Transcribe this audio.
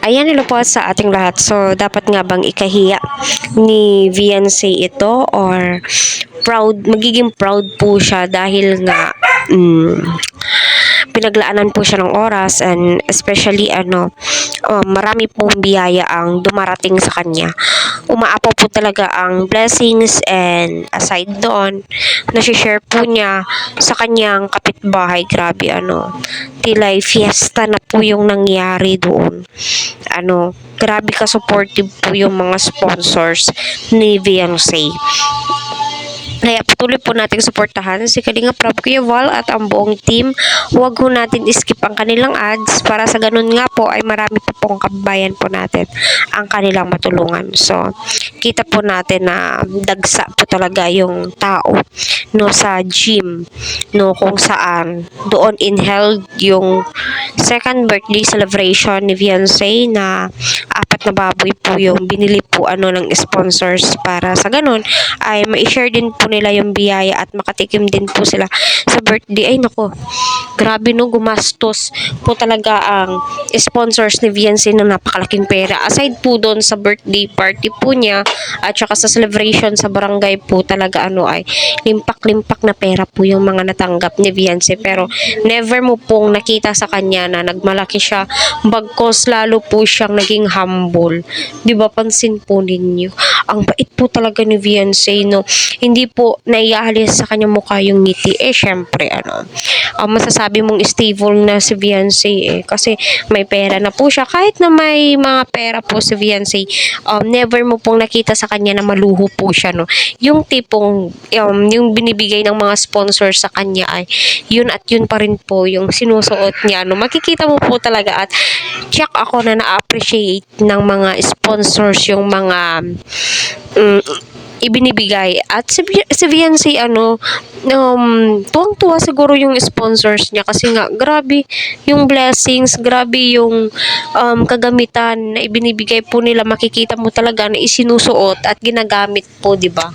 Ayan, hello po sa ating lahat. So, dapat nga bang ikahiya ni Viancy ito or magiging proud po siya dahil nga pinaglaanan po siya ng oras and especially marami pong biyaya ang dumarating sa kanya. Umaapaw po talaga ang blessings and aside doon, nasi-share po niya sa kanyang kapitbahay. Grabe tila'y fiesta na po yung nangyari doon. Grabe ka-supportive po yung mga sponsors ni Viancy. Kaya patuloy po nating suportahan si Kalinga Prab, Kuya Val at ang buong team. Huwag ho natin skip ang kanilang ads para sa ganun nga po ay marami po pong kababayan po natin ang kanilang matulungan. So, kita po natin na dagsa po talaga yung tao sa gym kung saan doon inheld yung second birthday celebration ni Viancy na 4 na baboy po yung binili po ng sponsors para sa ganun ay ma-share din po nila yung biyaya at makatikim din po sila sa birthday. Ay nako, grabe gumastos po talaga ang sponsors ni Viancy ng napakalaking pera. Aside po doon sa birthday party po niya at saka sa celebration sa barangay po talaga ay limpak-limpak na pera po yung mga natanggap ni Viancy, pero never mo pong nakita sa kanya na nagmalaki siya, bagkos lalo po siyang naging humble. Di ba, pansin po ninyo ang bait po talaga ni Viancy, hindi po naialis sa kanyang mukha yung ngiti. Syempre masasabi mong stable na si Viancy kasi may pera na po siya. Kahit na may mga pera po si Viancy, never mo pong nakita sa kanya na maluho po siya, yung tipong yung binibigay ng mga sponsor sa kanya ay yun at yun pa rin po yung sinusuot niya, makikita mo po talaga at check ako na na-appreciate ng mga sponsors yung mga ibinibigay. At si Viancy tuwang-tuwa siguro yung sponsors niya kasi nga grabe yung blessings, grabe yung kagamitan na ibinibigay po nila. Makikita mo talaga na isinusuot at ginagamit po, di ba?